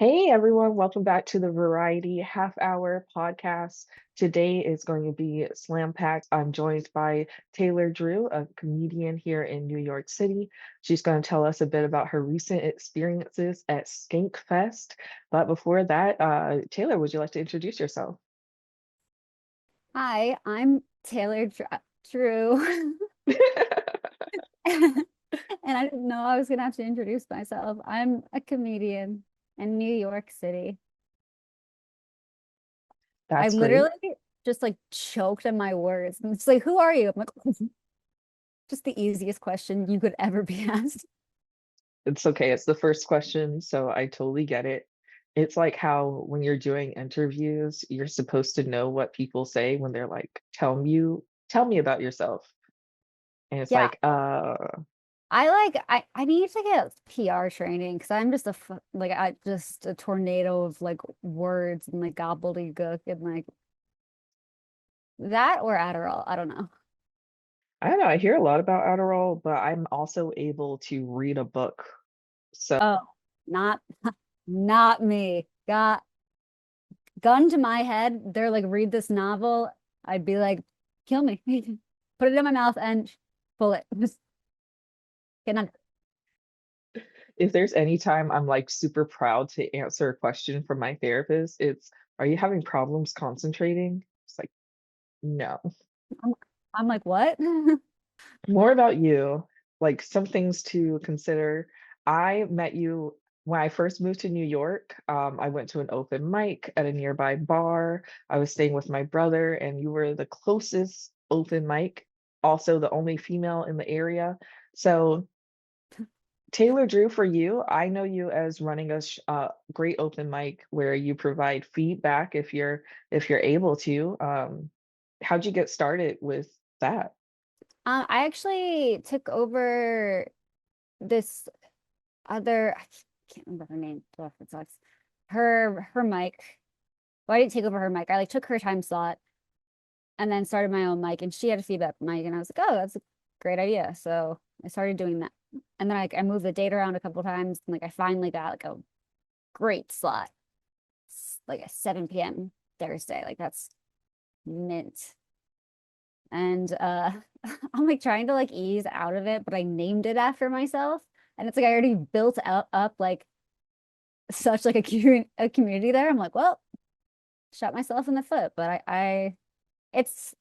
Hey everyone, welcome back to the Variety Half Hour podcast. Today is going to be slam packed. I'm joined by Taylor Drew, a comedian here in New York City. She's going to tell us a bit about her recent experiences at Skankfest. But before that, Taylor, would you like to introduce yourself? Hi, I'm Taylor Drew. And I didn't know I was gonna have to introduce myself. I'm a comedian in New York City. I That's literally great. just like choked on my words. And it's like, who are you? I'm like, just the easiest question you could ever be asked. It's okay. It's the first question, so I totally get it. It's like how when you're doing interviews, you're supposed to know what people say when they're like, tell me about yourself. And it's Yeah, like, I need to get PR training because I'm just I just a tornado of like words and like gobbledygook and like that or Adderall. I don't know. I don't know, I hear a lot about Adderall, but I'm also able to read a book. So Oh, not not me. Got gun to my head. They're like, read this novel. I'd be like, kill me. Put it in my mouth and pull it. Just get on. if there's any time I'm like super proud to answer a question from my therapist, it's, are you having problems concentrating? It's like, no. I'm, I'm like, what? More about you, like some things to consider. I met you when I first moved to New York. I went to an open mic at a nearby bar. I was staying with my brother, and you were the closest open mic, also the only female in the area. So, Taylor Drew, for you, I know you as running a great open mic where you provide feedback if you're able to. How'd you get started with that? I actually took over this other, I can't remember her name. Ugh, it sucks. Her mic. Well, I didn't take over her mic. I like took her time slot and then started my own mic, and she had a feedback mic, and I was like, oh, that's a great idea. So I started doing that. And then I moved the date around a couple times, and like I finally got like a great slot. It's like a 7 p.m. Thursday. Like that's mint. And I'm like trying to like ease out of it, but I named it after myself. And it's like I already built up like such like a community there. I'm like, well, shot myself in the foot. But it's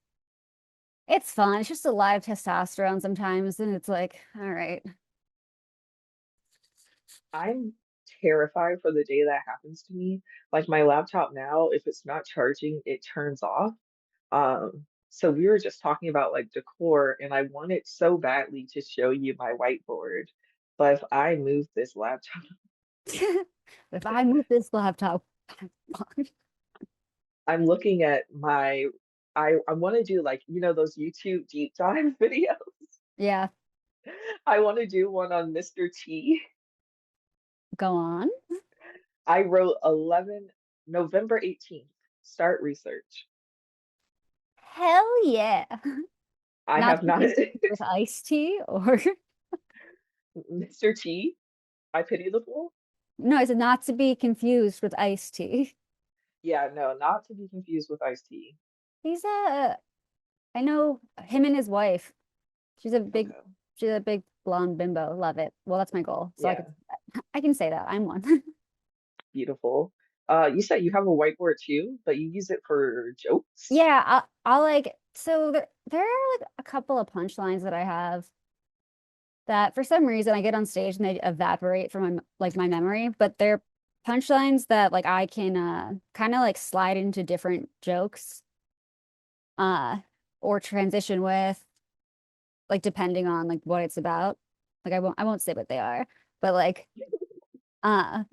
it's fun. It's just a lot of testosterone sometimes, and it's like, all right. I'm terrified for the day that happens to me. Like my laptop now, if it's not charging, it turns off. So we were just talking about like decor, and I wanted so badly to show you my whiteboard. But if I move this laptop, If I move this laptop, I'm looking at my I want to do like, those YouTube deep dive videos. yeah, I want to do one on Mr. T. go on. I wrote 11 November 18th, start research. Hell yeah. I Not have to be not confused with iced tea or Mr. T, I pity the fool. no, I said not to be confused with iced tea. Yeah, no, not to be confused with iced tea. He's a, I know him and his wife. She's a big, Okay. she's a big blonde bimbo. Love it. Well, that's my goal. So Yeah, I can say that I'm one. beautiful. You said you have a whiteboard too, but you use it for jokes? Yeah, I'll like, so there are like a couple of punchlines that I have that for some reason I get on stage and they evaporate from my memory, but they're punchlines that like I can kind of like slide into different jokes uh or transition with like depending on like what it's about. Like I won't say what they are, but like uh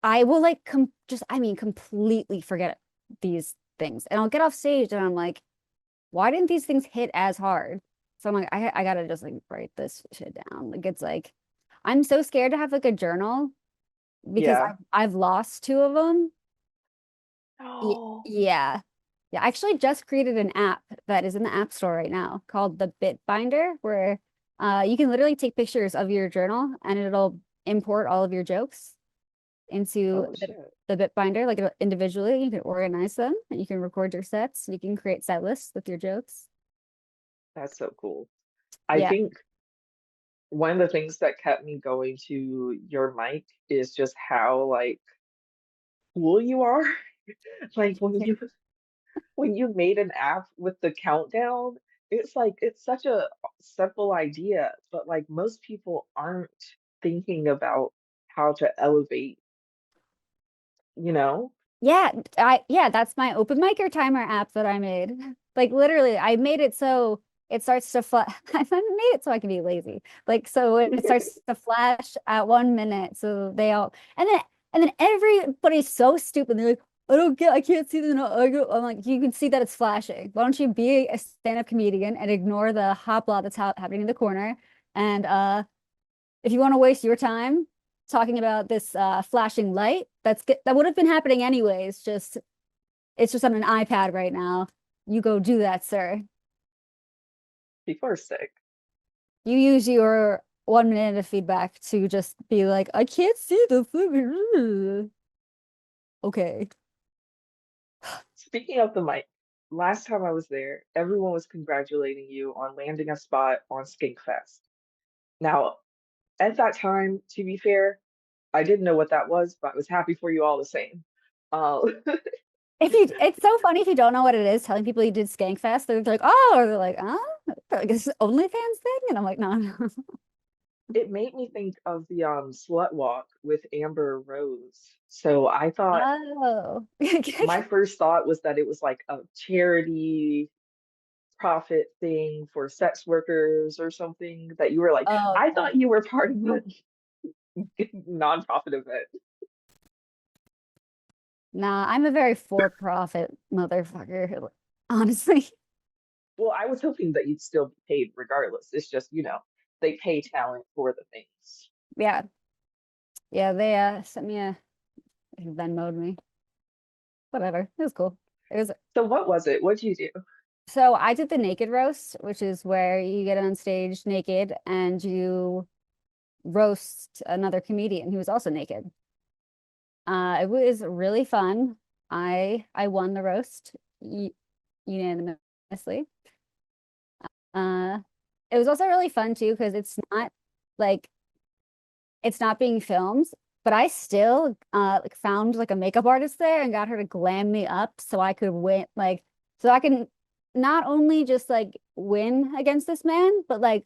I will like just I mean completely forget these things. And I'll get off stage and I'm like, why didn't these things hit as hard? So I'm like, I gotta just like write this shit down. Like it's like I'm so scared to have like a journal because Yeah. I've lost two of them. Oh, Yeah. Yeah, I actually just created an app that is in the App Store right now called the Bit Binder, where you can literally take pictures of your journal and it'll import all of your jokes. into Oh shit. the bit binder, like individually. You can organize them and you can record your sets. You can create set lists with your jokes. That's so cool. I Yeah. think one of the things that kept me going to your mic is just how like cool you are. Like when you made an app with the countdown, it's like it's such a simple idea, but like most people aren't thinking about how to elevate, you know? Yeah, that's my open micer timer app that I made. Like literally, I made it so it starts to flash. I made it so I can be lazy. Like so it starts to flash at 1 minute. So they all and then everybody's so stupid. They're like, I can't see the no. I'm like, you can see that it's flashing. Why don't you be a stand-up comedian and ignore the hopla that's happening in the corner? And if you want to waste your time talking about this flashing light, that would have been happening anyways. Just it's just on an iPad right now. You go do that, sir. People are sick. You use your 1 minute of feedback to just be like, I can't see the food. Okay. Speaking of the mic, last time I was there, everyone was congratulating you on landing a spot on Skankfest. Now, at that time, to be fair, I didn't know what that was, but I was happy for you all the same. Uh, It's so funny if you don't know what it is, telling people you did Skankfest, they're like, oh, or they're like, like, is this OnlyFans thing? And I'm like, no, no. it made me think of the Slut Walk with Amber Rose. So I thought Oh. my first thought was that it was like a charity profit thing for sex workers or something that you were like, Oh, I no. thought you were part of the nonprofit event. Nah, I'm a very for-profit motherfucker, honestly. Well, I was hoping that you'd still be paid regardless. It's just, they pay talent for the things. Yeah. Yeah, they sent me a Venmoed me. Whatever. It was cool. It was So what was it? What'd you do? so I did the naked roast, which is where you get on stage naked and you roast another comedian who was also naked. It was really fun. I won the roast unanimously. Uh, it was also really fun too because like it's not being filmed, but I still like found like a makeup artist there and got her to glam me up so I could win so I can not only just like win against this man, but like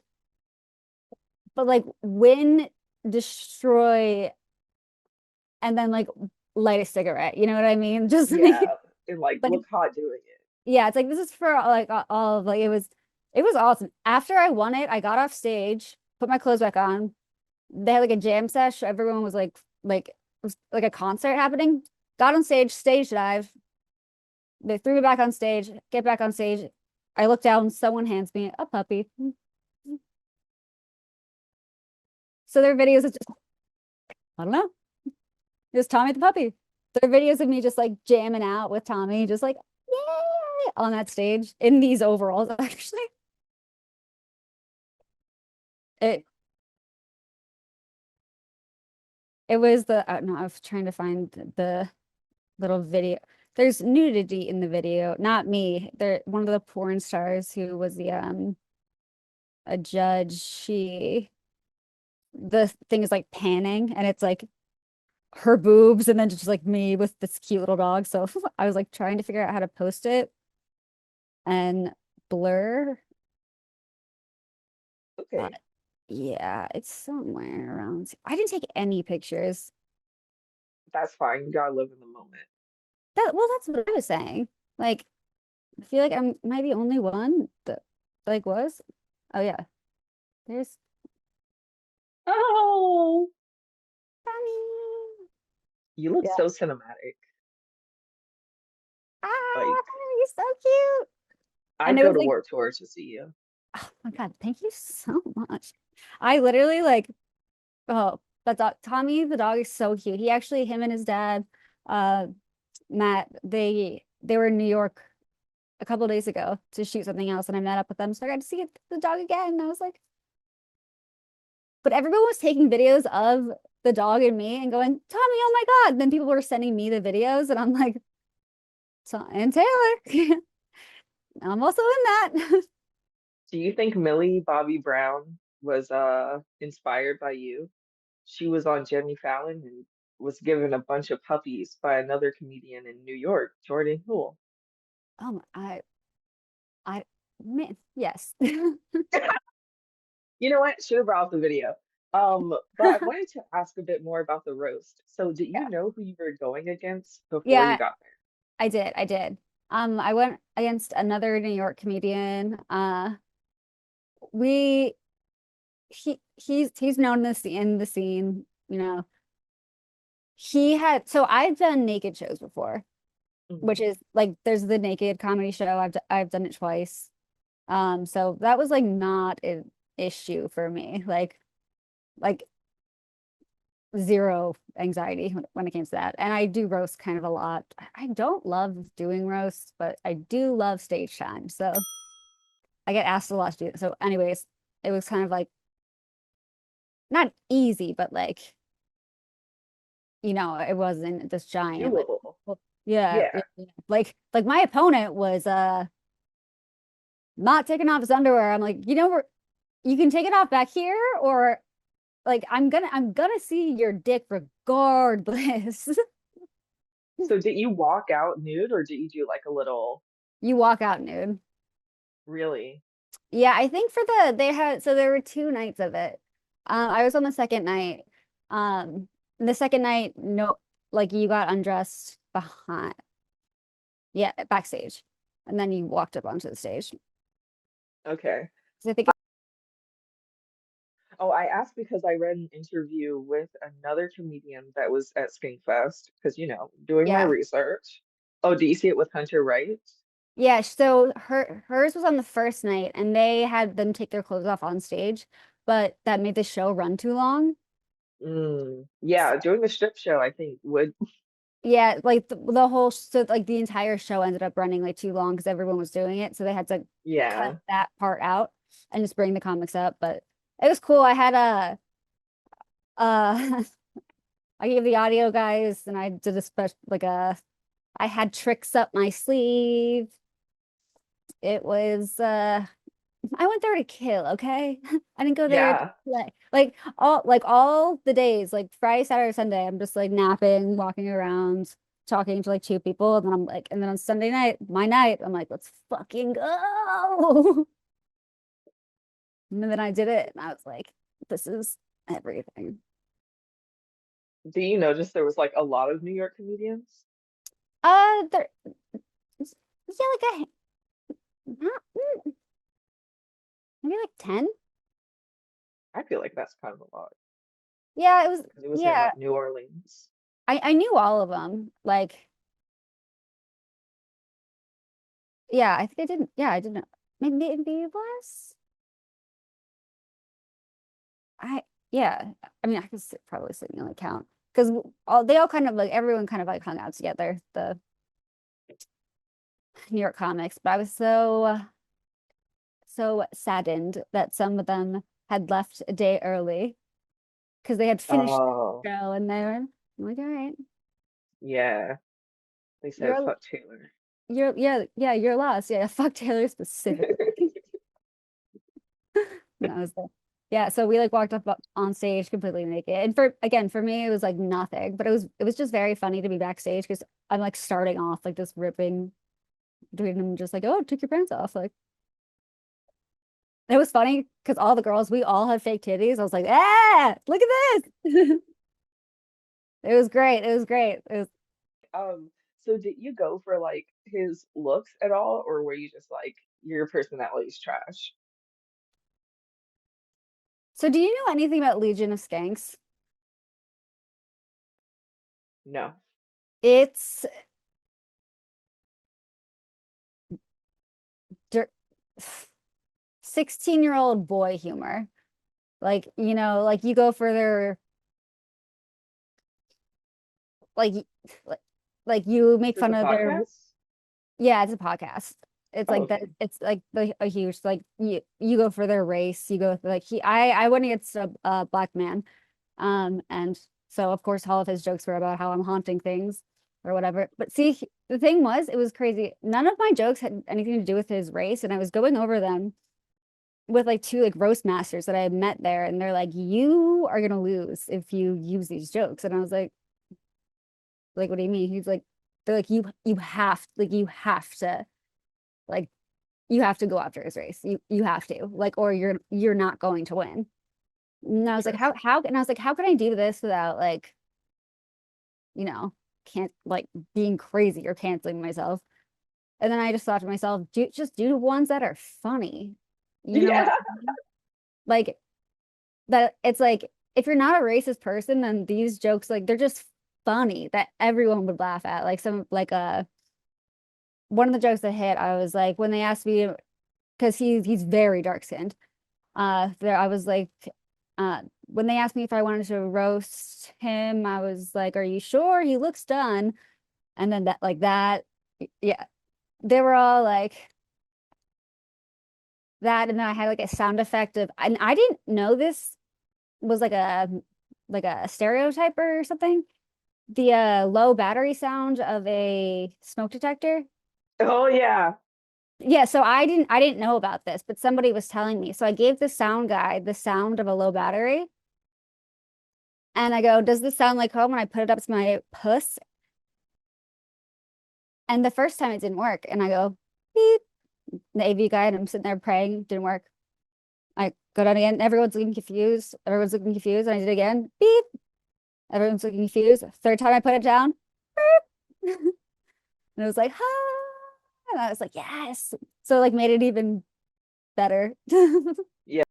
win, destroy, and then like light a cigarette. You know what I mean? Just like Yeah, and like like look hot doing it. yeah, it's like this is for like all of like it was awesome. After I won it, I got off stage, put my clothes back on. They had like a jam sesh. Everyone was like it was like a concert happening. Got on stage, stage dive. They threw me back on stage, get back on stage. I look down, someone hands me a puppy. So their videos is just, I don't know, just Tommy the puppy. There are videos of me just like jamming out with Tommy, just like, yay, on that stage in these overalls, actually. It it was no, I was trying to find the little video. There's nudity in the video, not me. There one of the porn stars who was the a judge, the thing is like panning and it's like her boobs and then just like me with this cute little dog. So I was like trying to figure out how to post it and blur. But Okay, yeah, it's somewhere around. I didn't take any pictures. that's fine. You gotta live in the moment. That's what I was saying. Like, I feel like I'm might be only one that like was. Oh yeah, there's Oh, Tommy. you look Yeah. so cinematic. Ah, Like you're so cute. And I'd it go was to like, Warped Tour to see you. oh my God, thank you so much. I literally like, oh, that dog, Tommy, the dog is so cute. Him and his dad, uh, Matt, they were in New York a couple of days ago to shoot something else, and I met up with them, so I got to see the dog again. And I was like, but everyone was taking videos of the dog and me and going, Tommy, oh my God. Then people were sending me the videos and I'm like, and Taylor, I'm also in that. Do you think Millie Bobby Brown was inspired by you? She was on Jimmy Fallon and was given a bunch of puppies by another comedian in New York, Jordan Poole. Oh my, I, man, yes. You know what? Should have brought up the video. But I wanted to ask a bit more about the roast. So, did Yeah. you know who you were going against before you Yeah, got I did. I did. I went against another New York comedian. We he's known in the scene, you know. He had so I've done naked shows before, there? which is like there's the naked comedy show. I've done it twice. So that was like not an issue for me. Like zero anxiety when it came to that. And I do roast kind of a lot. I don't love doing roasts, but I do love stage time. So I get asked a lot to do it. So anyways, it was kind of like not easy, but like, it wasn't this giant like Doable. well, yeah, Yeah. like my opponent was not taking off his underwear. I'm like, you can take it off back here or like I'm gonna see your dick regardless. So, did you walk out nude or did you do like a little, You walk out nude. really? Yeah, I think there were 2 nights of it. I was on the second night. The second night, no, like you got undressed behind, yeah, backstage, and then you walked up onto the stage. Okay. 'Cause I think, Oh, I asked because I read an interview with another comedian that was at Skankfest because, doing my yeah, research. Oh, do you see it with Hunter Wright? yeah. So hers was on the first night, and they had them take their clothes off on stage, but that made the show run too long. Yeah, doing a strip show, I think would, Yeah, like the whole so like the entire show ended up running like too long because everyone was doing it, so they had to cut yeah. that part out and just bring the comics up. But it was cool. I had a I gave the audio guys and I did a special I had tricks up my sleeve. It was I went there to kill, okay? I didn't go there to Yeah. play. Like all the days, like Friday, Saturday, Sunday, I'm just like napping, walking around, talking to like two people, and then on Sunday night, my night, I'm like, let's fucking go. And then I did it, and I was like, this is everything. Do you notice there was like a lot of New York comedians? There, yeah, like not, maybe like 10. I feel like that's kind of a lot Yeah, it was. because it was in Yeah, like New Orleans. I knew all of them. Like, yeah, I think I didn't. Yeah, I didn't. Maybe less. I yeah. I mean, I could probably sit and like count because they all kind of like everyone kind of like hung out together. The New York comics, but I was so saddened that some of them had left a day early because they had finished Oh, the show and I'm like, all right, yeah. They said you're fuck Taylor. yeah, you're lost. Yeah, fuck Taylor specifically. And that was the yeah. So we like walked up on stage completely naked, and for me it was like nothing, but it was just very funny to be backstage because I'm like starting off like this ripping, doing them just like oh take your pants off like it was funny because all the girls we all had fake titties. I was like ah look at this. It was great. It was great. It was So did you go for like his looks at all, or were you just like your personality's trash? so. Do you know anything about Legion of Skanks? No. It's 16-year-old boy humor. Like, like you go for their like like like you make Is this fun a of their podcast? yeah, it's a podcast. It's Oh, like that okay. it's like a huge like you go for their race. You go for like I went against a black man. And so of course all of his jokes were about how I'm haunting things or whatever. But see, the thing was, it was crazy. None of my jokes had anything to do with his race, and I was going over them with like two like roast masters that I had met there, and they're like, "You are gonna lose if you use these jokes." And I was like, what do you mean? He's like, they're like, you have to like you have to go after his race. You have to like, or you're not going to win. And I was like, Interesting. how? And I was like, how can I do this without like, you know, can't like being crazy or canceling myself? And then I just thought to myself, just do ones that are funny. You know what? Yeah. Like that it's like if you're not a racist person, then these jokes like they're just funny that everyone would laugh at. Like some like one of the jokes that hit, I was like when they asked me because he's very dark skinned. There I was like when they asked me if I wanted to roast him, I was like, "Are you sure? He looks done." And then that, yeah, they were all like that, and then I had like a sound effect of, and I didn't know this was like a stereotype or something. The low battery sound of a smoke detector. Oh yeah. Yeah, so I didn't know about this, but somebody was telling me. So I gave the sound guy the sound of a low battery, and I go, "Does this sound like home?" And I put it up to my puss, and the first time it didn't work, and I go, beep. The AV guy, and I'm sitting there praying, didn't work. I go down again, everyone's looking confused. Everyone's looking confused, and I did it again, beep. Everyone's looking confused. Third time I put it down, beep. And it was like, ha. And I was like, yes. So like made it even better. Yeah.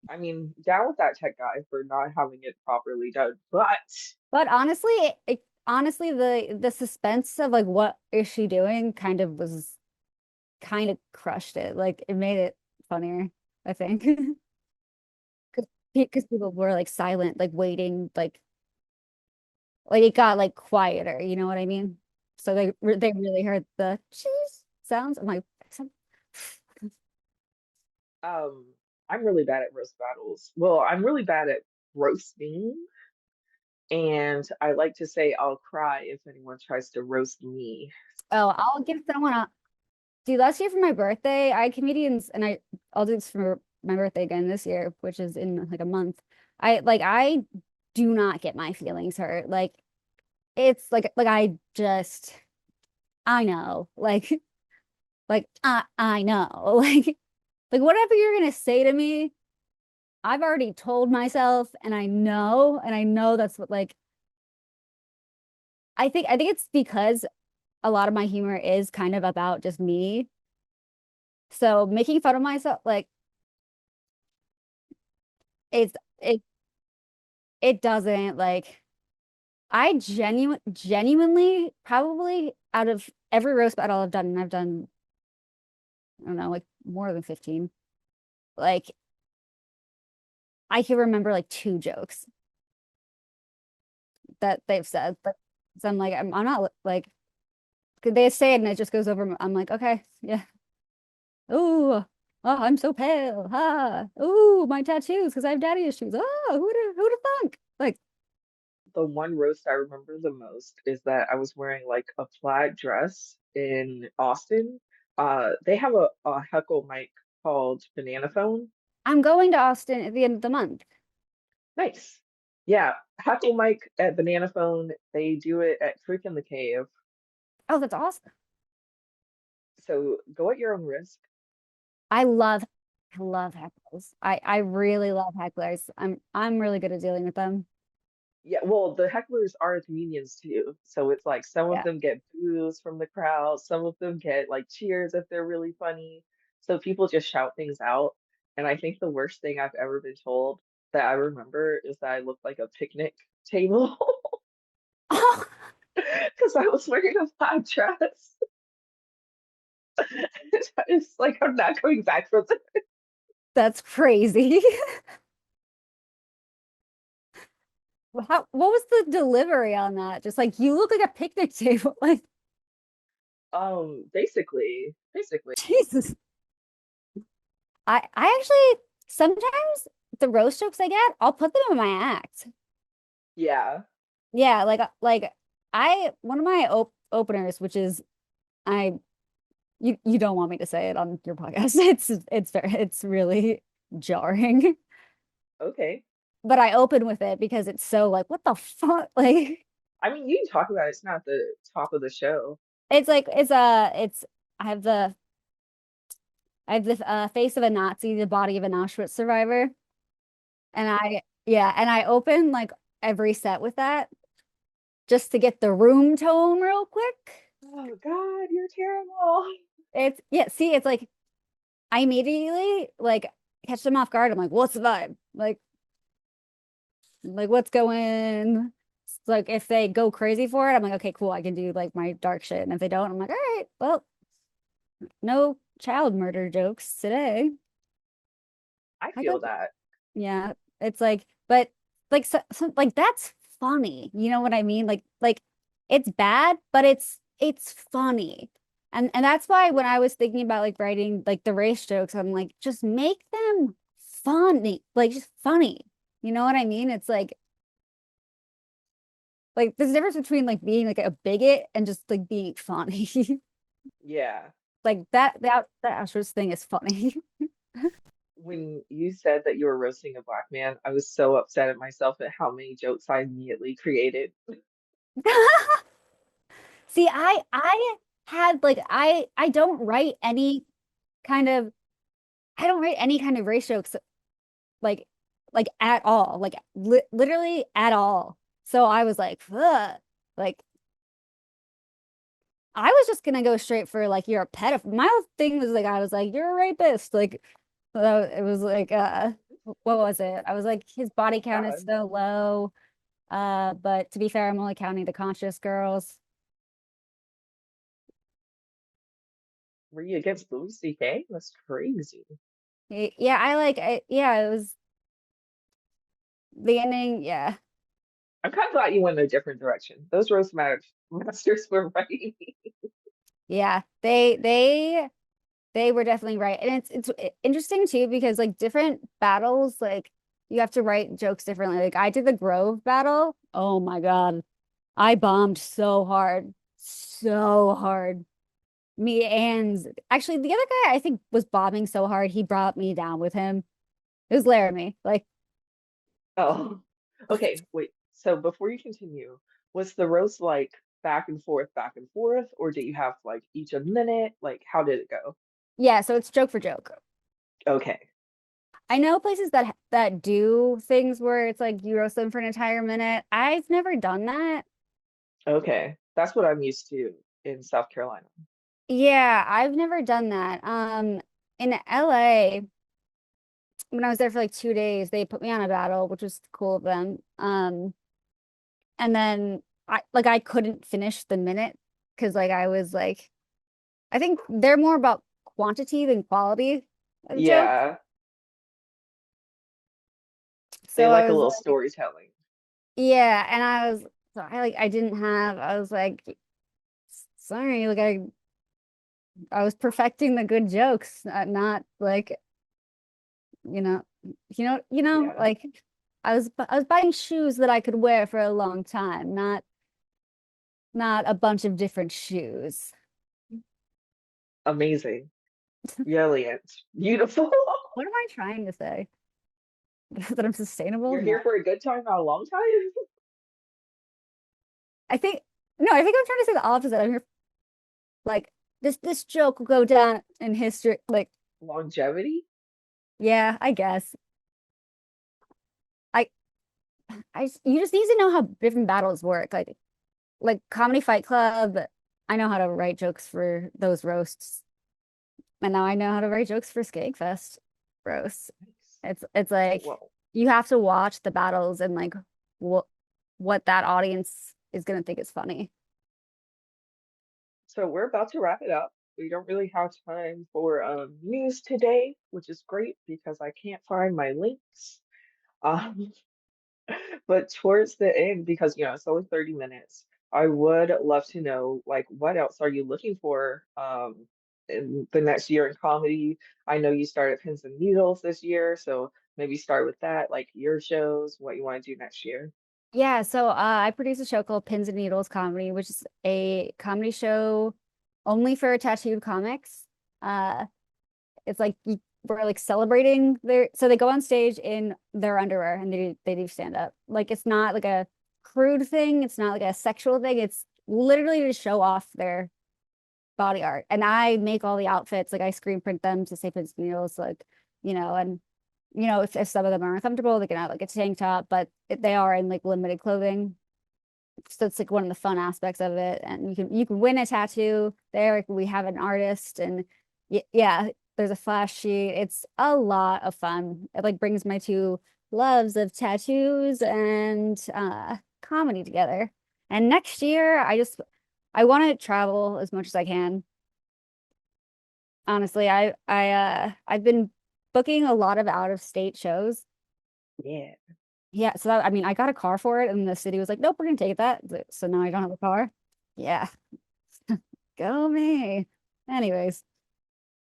I mean, down with that tech guy for not having it properly done. But But honestly, honestly the suspense of like what is she doing kind of was kind of crushed it. Like it made it funnier, I think. Because people were like silent, like waiting, like it got like quieter, you know what I mean? So they really heard the cheese sounds. I'm like, um, I'm really bad at roast battles. Well, I'm really bad at roasting, and I like to say I'll cry if anyone tries to roast me. oh, I'll give someone a dude. Last year for my birthday, I had comedians, and I'll do this for my birthday again this year, which is in like a month. I do not get my feelings hurt. Like it's like I know I know like whatever you're gonna say to me, I've already told myself, and I know that's what like I think it's because a lot of my humor is kind of about just me. So making fun of myself, like it's it it doesn't like I genuinely probably out of every roast battle I've done, and I've done I don't know, like more than 15, like I can remember like two jokes that they've said, but so I'm like I'm not like they say it and it just goes over. I'm like, okay, yeah. Oh, oh, I'm so pale. Ha. Oh, my tattoos because I have daddy issues. Oh, who'da thunk? Like, The one roast I remember the most is that I was wearing like a plaid dress in Austin. They have a heckle mic called Banana Phone. I'm going to Austin at the end of the month. Nice. Yeah, heckle mic at Banana Phone. They do it at Freak in the Cave. Oh, that's awesome. So go at your own risk. I love I love hecklers. I really love hecklers. I'm really good at dealing with them. Yeah, well, the hecklers are comedians too. So it's like some of Yeah. them get boos from the crowd, some of them get like cheers if they're really funny. So people just shout things out. And I think the worst thing I've ever been told that I remember is that I look like a picnic table because I was wearing a plaid dress. It's like I'm not coming back from this. That's crazy. What was the delivery on that? Just like you look like a picnic table. Like, Basically. Jesus. I actually sometimes the roast jokes I get, I'll put them in my act. Yeah. Yeah, like I one of my openers, which is I you don't want me to say it on your podcast. It's really jarring. Okay. But I open with it because it's so like, what the fuck? Like I mean, you can talk about it. It's not the top of the show. it's like it's I have the I have the face of a Nazi, the body of an Auschwitz survivor. And I open like every set with that just to get the room tone real quick. Oh God, you're terrible. It's yeah, see, it's like I immediately like catch them off guard. I'm like, what's the vibe? Like what's going? It's like if they go crazy for it, I'm like, okay, cool, I can do like my dark shit. And if they don't, I'm like, all right, well, no child murder jokes today. I I feel got that. yeah. It's like, but like like that's funny. You know what I mean? Like it's bad, but it's funny. And that's why when I was thinking about like writing like the race jokes, I'm like, just make them funny, like just funny. You know what I mean? It's like there's a difference between like being like a bigot and just like being funny. Yeah. Like that Astros thing is funny. When you said that you were roasting a black man, I was so upset at myself at how many jokes I immediately created. See, I had like I don't write any kind of I don't write any kind of race jokes like at all, like literally at all. So I was like, ugh. Like I was just gonna go straight for like you're a pedophile. My whole thing was like I was like you're a rapist. Like it was like what was it? I was like his body count is God, so low. But to be fair, I'm only counting the conscious girls. were you against Louis C.K.? That's crazy. Yeah, yeah, it was the ending. Yeah. I'm kind of glad you went in a different direction. Those masters were right. Yeah, they were definitely right. And it's interesting too because like different battles, like you have to write jokes differently. Like I did the Grove battle. Oh my God. I bombed so hard. So hard. Me and actually the other guy I think was bombing so hard he brought me down with him. It was Laramie. Like Oh, okay. Wait. So before you continue, was the roast like back and forth, or did you have like each a minute? Like, how did it go? yeah, so it's joke for joke. Okay. I know places that do things where it's like you roast them for an entire minute. I've never done that. Okay. That's what I'm used to in South Carolina. Yeah, I've never done that. In LA, when I was there for like 2 days, they put me on a battle, which was cool of them. And then I couldn't finish the minute because like I was like, I think they're more about quantity than quality of joke. Yeah, they So I like a was little like, storytelling. yeah, and I didn't have, I was like, sorry, like I was perfecting the good jokes, not like you know, Yeah, like I was buying shoes that I could wear for a long time, not a bunch of different shoes. amazing, brilliant, beautiful. What am I trying to say? That I'm sustainable? You're here No. for a good time, not a long time. I think no, I think I'm trying to say the opposite. I'm here like this joke will go down in history. Like, Longevity? yeah, I guess. I you just need to know how different battles work. Like Comedy Fight Club, I know how to write jokes for those roasts. And now I know how to write jokes for Skankfest roasts. Nice. It's like Well, you have to watch the battles and like what that audience is gonna think is funny. so we're about to wrap it up. We don't really have time for news today, which is great because I can't find my links. Um, but towards the end, because it's only 30 minutes, I would love to know like what else are you looking for in the next year in comedy? I know you started Pins and Needles this year, so maybe start with that, like your shows, what you want to do next year. Yeah, so I produce a show called Pins and Needles Comedy, which is a comedy show only for tattooed comics. Uh, it's like we're like celebrating their, so they go on stage in their underwear and they do stand up. Like it's not like a crude thing, it's not like a sexual thing. It's literally to show off their body art. And I make all the outfits, like I screen print them to say Pins and Needles, like, and if some of them are uncomfortable, they can have like a tank top, but they are in like limited clothing. So it's like one of the fun aspects of it. And you can win a tattoo there. We have an artist and yeah, there's a flash sheet. It's a lot of fun. It like brings my two loves of tattoos and comedy together. And next year I want to travel as much as I can. Honestly, I've been booking a lot of out of state shows. Yeah. Yeah, so I mean, I got a car for it, and the city was like, "Nope, we're gonna take that." So now I don't have a car. Yeah, go me. Anyways,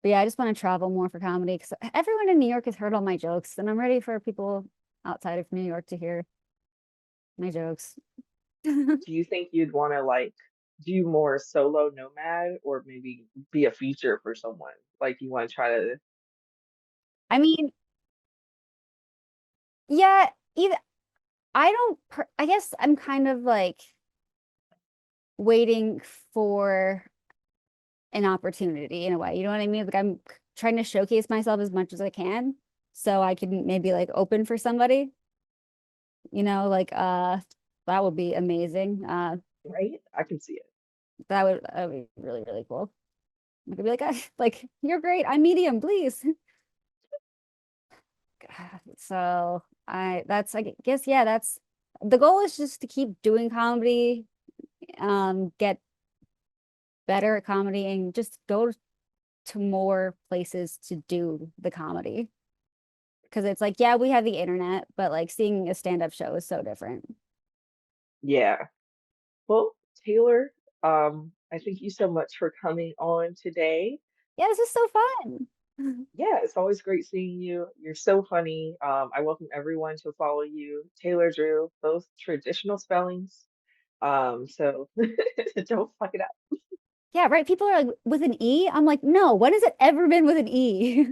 but yeah, I just want to travel more for comedy because everyone in New York has heard all my jokes, and I'm ready for people outside of New York to hear my jokes. Do you think you'd want to like do more solo nomad or maybe be a feature for someone? Like you want to try to, I mean, yeah, either I don't. I guess I'm kind of like waiting for an opportunity in a way. You know what I mean? Like I'm trying to showcase myself as much as I can so I can maybe like open for somebody, like that would be amazing. right? I can see it. That would be really, really cool. I could be like, like, you're great. I'm medium, please. So I guess, yeah, that's the goal is just to keep doing comedy, get better at comedy and just go to more places to do the comedy. Because it's like, yeah, we have the internet, but like seeing a stand-up show is so different. Yeah. Well, Taylor, I thank you so much for coming on today. Yeah, this is so fun. Yeah, it's always great seeing you. You're so funny. I welcome everyone to follow you, Taylor Drew, both traditional spellings. So don't fuck it up. Yeah, right. People are like with an E. I'm like, no, when has it ever been with an E?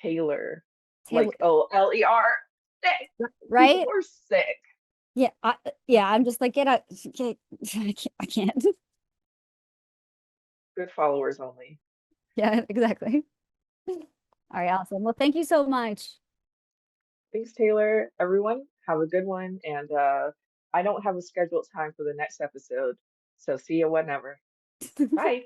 Taylor, Taylor, like OLER. Sick. People right? are sick. Yeah, yeah. I'm just like, get out. I can't. Good followers only. Yeah, exactly. All right, awesome. Well, thank you so much. Thanks, Taylor. Everyone, have a good one. And I don't have a scheduled time for the next episode. So see you whenever. Bye.